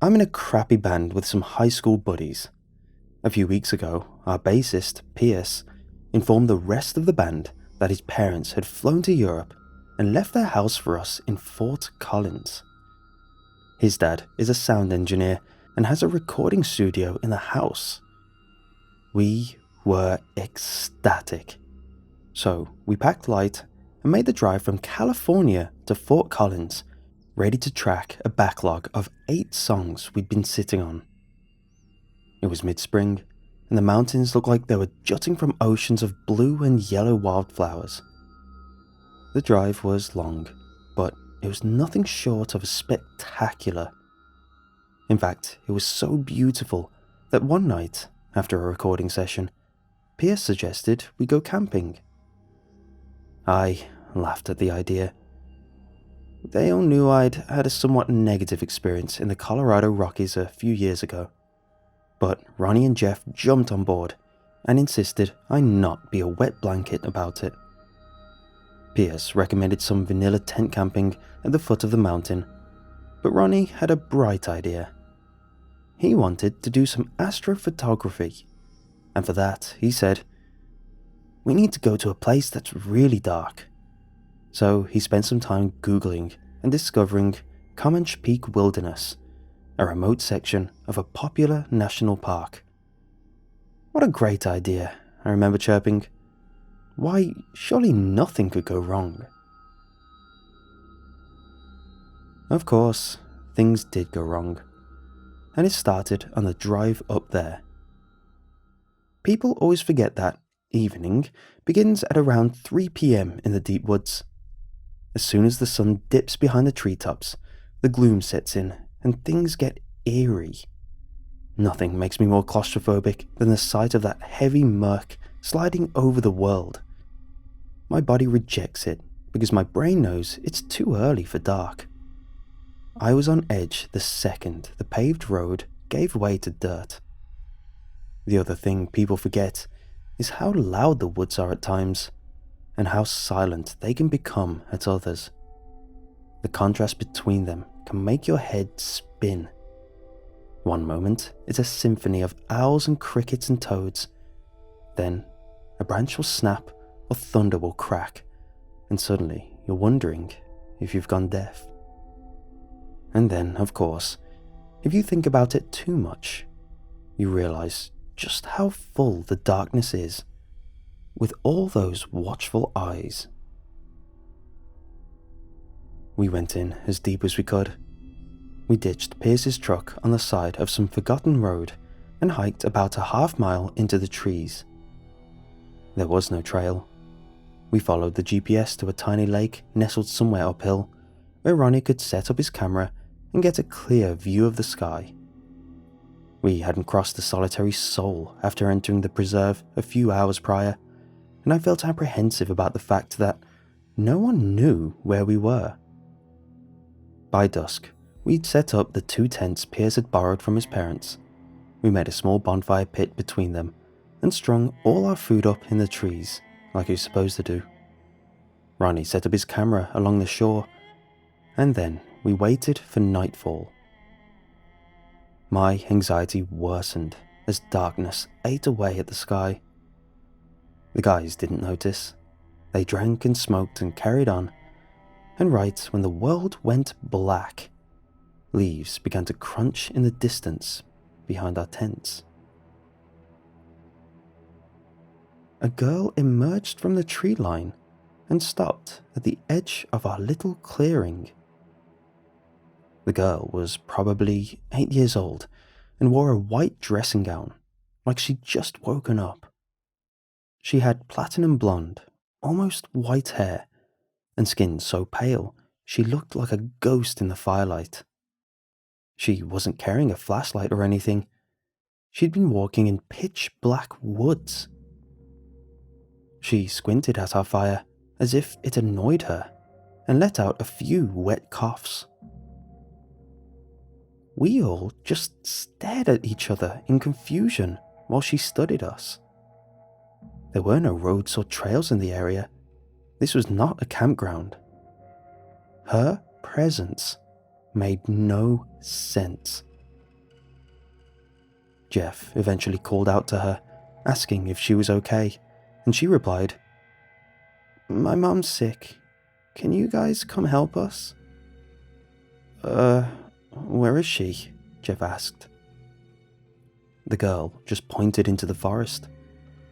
I'm in a crappy band with some high school buddies. A few weeks ago, our bassist, Pierce, informed the rest of the band that his parents had flown to Europe and left their house for us in Fort Collins. His dad is a sound engineer and has a recording studio in the house. We were ecstatic. So we packed light and made the drive from California to Fort Collins, ready to track a backlog of 8 songs we'd been sitting on. It was mid-spring, and the mountains looked like they were jutting from oceans of blue and yellow wildflowers. The drive was long, but it was nothing short of spectacular. In fact, it was so beautiful that one night, after a recording session, Pierce suggested we go camping. I laughed at the idea. They all knew I'd had a somewhat negative experience in the Colorado Rockies a few years ago, but Ronnie and Jeff jumped on board and insisted I not be a wet blanket about it. Pierce recommended some vanilla tent camping at the foot of the mountain, but Ronnie had a bright idea. He wanted to do some astrophotography, and for that, he said, "We need to go to a place that's really dark." So he spent some time Googling and discovering Comanche Peak Wilderness, a remote section of a popular national park. What a great idea, I remember chirping. Why, surely nothing could go wrong. Of course, things did go wrong, and it started on the drive up there. People always forget that evening begins at around 3 p.m. in the deep woods. As soon as the sun dips behind the treetops, the gloom sets in and things get eerie. Nothing makes me more claustrophobic than the sight of that heavy murk sliding over the world. My body rejects it because my brain knows it's too early for dark. I was on edge the second the paved road gave way to dirt. The other thing people forget is how loud the woods are at times, and how silent they can become at others. The contrast between them can make your head spin. One moment it's a symphony of owls and crickets and toads. Then a branch will snap or thunder will crack, and suddenly you're wondering if you've gone deaf. And then, of course, if you think about it too much, you realize just how full the darkness is, with all those watchful eyes. We went in as deep as we could. We ditched Pierce's truck on the side of some forgotten road and hiked about a half-mile into the trees. There was no trail. We followed the GPS to a tiny lake nestled somewhere uphill, where Ronnie could set up his camera and get a clear view of the sky. We hadn't crossed a solitary soul after entering the preserve a few hours prior, and I felt apprehensive about the fact that no one knew where we were. By dusk, we'd set up the 2 tents Pierce had borrowed from his parents. We made a small bonfire pit between them and strung all our food up in the trees, like he was supposed to do. Ronnie set up his camera along the shore, and then we waited for nightfall. My anxiety worsened as darkness ate away at the sky. The guys didn't notice. They drank and smoked and carried on, and right when the world went black, leaves began to crunch in the distance behind our tents. A girl emerged from the tree line and stopped at the edge of our little clearing. The girl was probably 8 years old and wore a white dressing gown, like she'd just woken up. She had platinum blonde, almost white hair, and skin so pale she looked like a ghost in the firelight. She wasn't carrying a flashlight or anything. She'd been walking in pitch black woods. She squinted at our fire as if it annoyed her and let out a few wet coughs. We all just stared at each other in confusion while she studied us. There were no roads or trails in the area. This was not a campground. Her presence made no sense. Jeff eventually called out to her, asking if she was okay, and she replied, "My mom's sick. Can you guys come help us?" Where is she?" Jeff asked. The girl just pointed into the forest.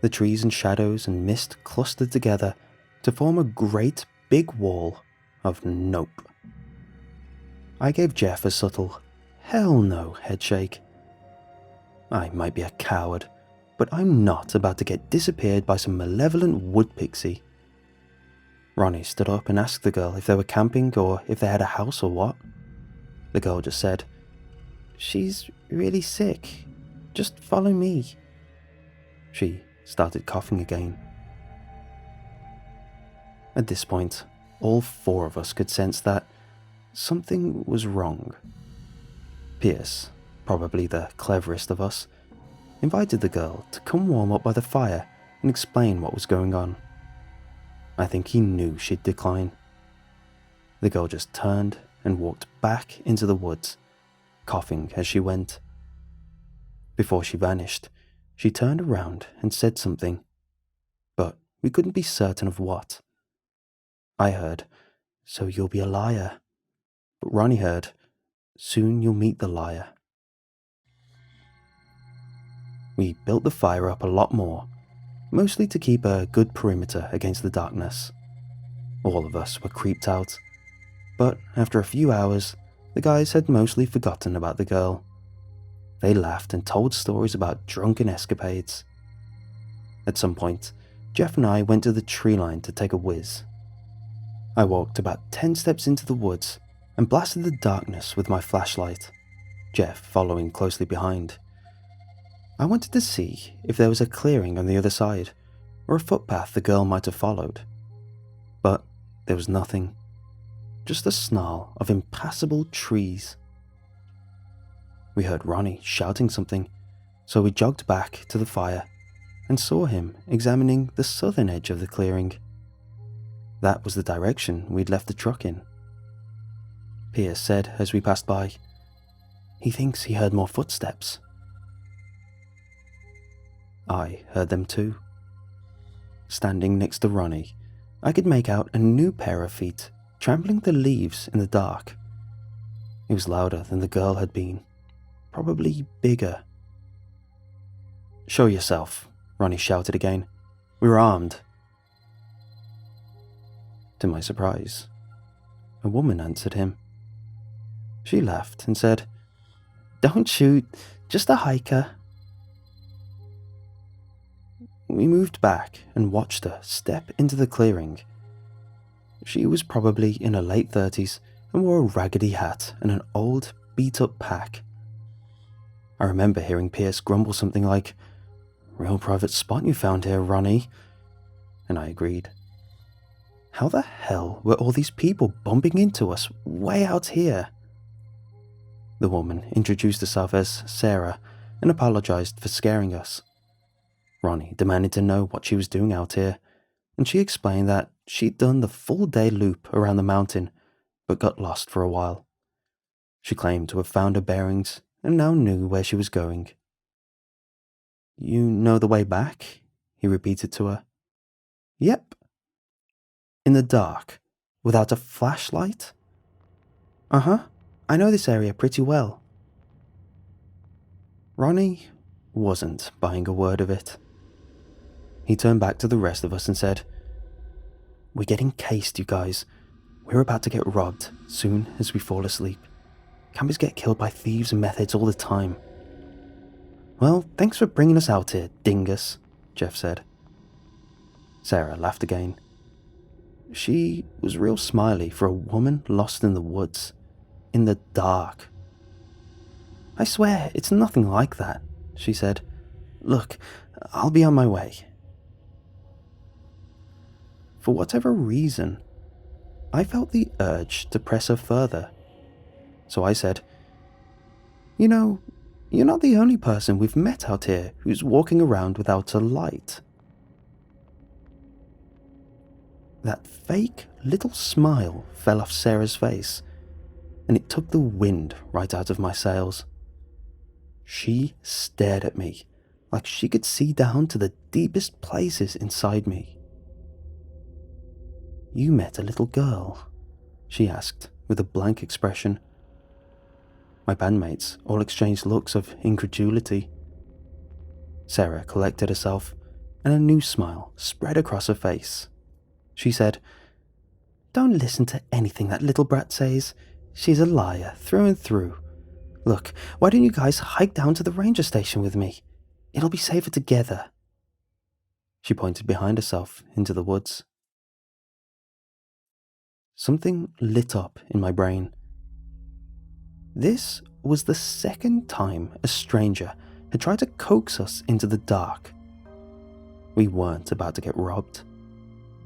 The trees and shadows and mist clustered together to form a great big wall of nope. I gave Jeff a subtle, hell no headshake. I might be a coward, but I'm not about to get disappeared by some malevolent wood pixie. Ronnie stood up and asked the girl if they were camping or if they had a house or what. The girl just said, "She's really sick. Just follow me." She started coughing again. At this point, all four of us could sense that something was wrong. Pierce, probably the cleverest of us, invited the girl to come warm up by the fire and explain what was going on. I think he knew she'd decline. The girl just turned and walked back into the woods, coughing as she went. Before she vanished, she turned around and said something, but we couldn't be certain of what. I heard, "So you'll be a liar," but Ronnie heard, "Soon you'll meet the liar." We built the fire up a lot more, mostly to keep a good perimeter against the darkness. All of us were creeped out, but after a few hours, the guys had mostly forgotten about the girl. They laughed and told stories about drunken escapades. At some point, Jeff and I went to the tree line to take a whiz. I walked about 10 steps into the woods and blasted the darkness with my flashlight, Jeff following closely behind. I wanted to see if there was a clearing on the other side, or a footpath the girl might have followed. But there was nothing, just a snarl of impassable trees. We heard Ronnie shouting something, so we jogged back to the fire and saw him examining the southern edge of the clearing. That was the direction we'd left the truck in. Pierce said as we passed by, "He thinks he heard more footsteps." I heard them too. Standing next to Ronnie, I could make out a new pair of feet trampling the leaves in the dark. It was louder than the girl had been, probably bigger. "Show yourself," Ronnie shouted again. "We're armed." To my surprise, a woman answered him. She laughed and said, "Don't shoot, just a hiker." We moved back and watched her step into the clearing. She was probably in her late 30s and wore a raggedy hat and an old, beat-up pack. I remember hearing Pierce grumble something like, "Real private spot you found here, Ronnie," and I agreed. How the hell were all these people bumping into us way out here? The woman introduced herself as Sarah and apologized for scaring us. Ronnie demanded to know what she was doing out here, and she explained that she'd done the full-day loop around the mountain, but got lost for a while. She claimed to have found her bearings and now knew where she was going. "You know the way back?" he repeated to her. "Yep." "In the dark, without a flashlight?" "Uh-huh, I know this area pretty well." Ronnie wasn't buying a word of it. He turned back to the rest of us and said, "We're getting cased, you guys. We're about to get robbed soon as we fall asleep. Campers get killed by thieves and meth heads all the time." "Well, thanks for bringing us out here, dingus," Jeff said. Sarah laughed again. She was real smiley for a woman lost in the woods, in the dark. "I swear, it's nothing like that," she said. "Look, I'll be on my way." For whatever reason, I felt the urge to press her further. So I said, "You know, you're not the only person we've met out here who's walking around without a light." That fake little smile fell off Sarah's face, and it took the wind right out of my sails. She stared at me like she could see down to the deepest places inside me. "You met a little girl?" she asked with a blank expression. My bandmates all exchanged looks of incredulity. Sarah collected herself, and a new smile spread across her face. She said, "Don't listen to anything that little brat says. She's a liar through and through. Look, why don't you guys hike down to the ranger station with me? It'll be safer together." She pointed behind herself into the woods. Something lit up in my brain. This was the second time a stranger had tried to coax us into the dark. We weren't about to get robbed.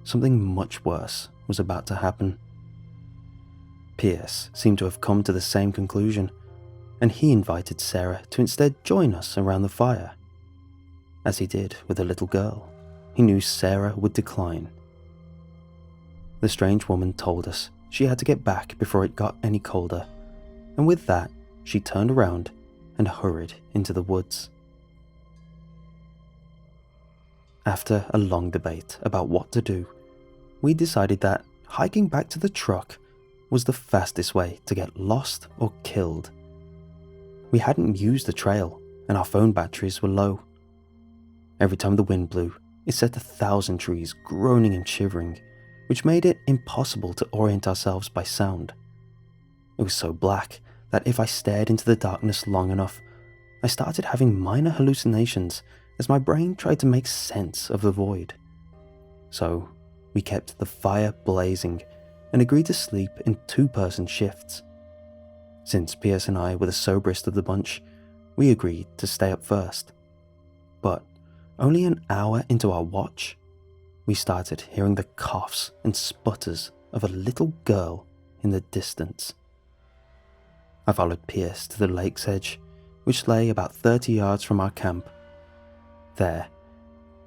Something much worse was about to happen. Pierce seemed to have come to the same conclusion, and he invited Sarah to instead join us around the fire. As he did with the little girl, he knew Sarah would decline. The strange woman told us she had to get back before it got any colder, and with that, she turned around and hurried into the woods. After a long debate about what to do, we decided that hiking back to the truck was the fastest way to get lost or killed. We hadn't used the trail, and our phone batteries were low. Every time the wind blew, it set 1,000 trees groaning and shivering, which made it impossible to orient ourselves by sound. It was so black that if I stared into the darkness long enough, I started having minor hallucinations as my brain tried to make sense of the void. So, we kept the fire blazing and agreed to sleep in two-person shifts. Since Pierce and I were the soberest of the bunch, we agreed to stay up first. But only an hour into our watch, we started hearing the coughs and sputters of a little girl in the distance. I followed Pierce to the lake's edge, which lay about 30 yards from our camp. There,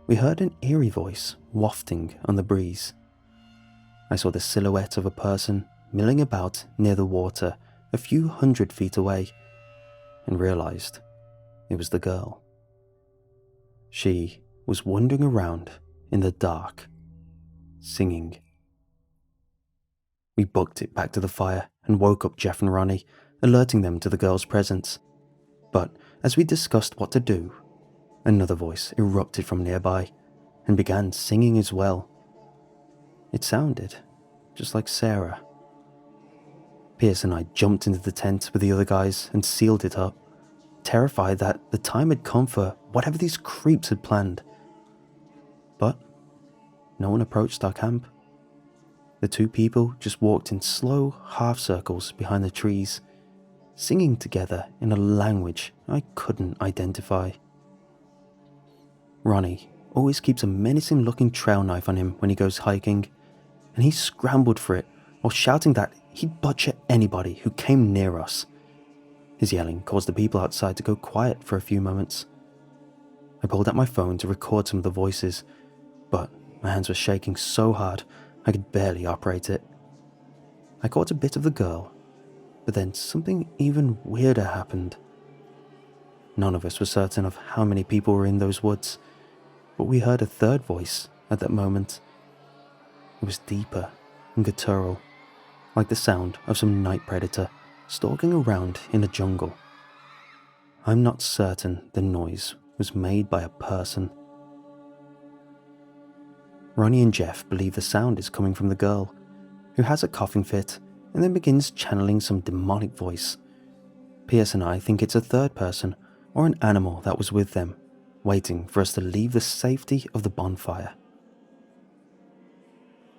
we heard an eerie voice wafting on the breeze. I saw the silhouette of a person milling about near the water a few 100 feet away, and realized it was the girl. She was wandering around in the dark, singing. We booked it back to the fire and woke up Jeff and Ronnie, alerting them to the girl's presence. But as we discussed what to do, another voice erupted from nearby and began singing as well. It sounded just like Sarah. Pierce and I jumped into the tent with the other guys and sealed it up, terrified that the time had come for whatever these creeps had planned. But no one approached our camp. The two people just walked in slow half circles behind the trees, singing together in a language I couldn't identify. Ronnie always keeps a menacing-looking trail knife on him when he goes hiking, and he scrambled for it while shouting that he'd butcher anybody who came near us. His yelling caused the people outside to go quiet for a few moments. I pulled out my phone to record some of the voices, but my hands were shaking so hard I could barely operate it. I caught a bit of the girl, but then something even weirder happened. None of us were certain of how many people were in those woods, but we heard a third voice at that moment. It was deeper and guttural, like the sound of some night predator stalking around in a jungle. I'm not certain the noise was made by a person. Ronnie and Jeff believe the sound is coming from the girl, who has a coughing fit and then begins channeling some demonic voice. Pierce and I think it's a third person or an animal that was with them, waiting for us to leave the safety of the bonfire.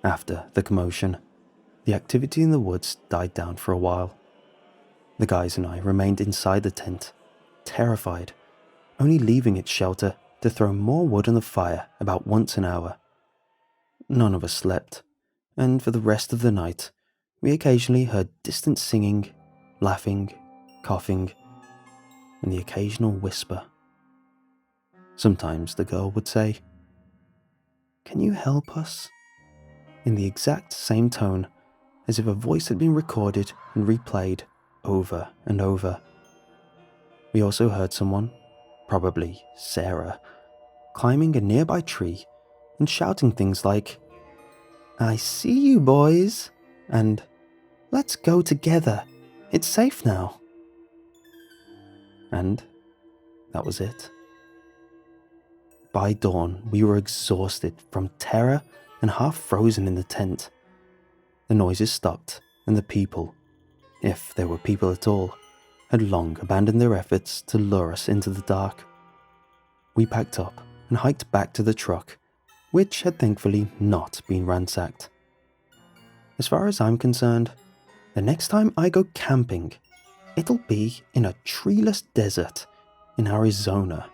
After the commotion, the activity in the woods died down for a while. The guys and I remained inside the tent, terrified, only leaving its shelter to throw more wood on the fire about once an hour. None of us slept, and for the rest of the night, we occasionally heard distant singing, laughing, coughing, and the occasional whisper. Sometimes the girl would say, "Can you help us?" in the exact same tone as if a voice had been recorded and replayed over and over. We also heard someone, probably Sarah, climbing a nearby tree and shouting things like, "I see you boys," and "Let's go together, it's safe now." And that was it. By dawn, we were exhausted from terror and half frozen in the tent. The noises stopped, and the people, if there were people at all, had long abandoned their efforts to lure us into the dark. We packed up and hiked back to the truck, which had thankfully not been ransacked. As far as I'm concerned, the next time I go camping, it'll be in a treeless desert in Arizona.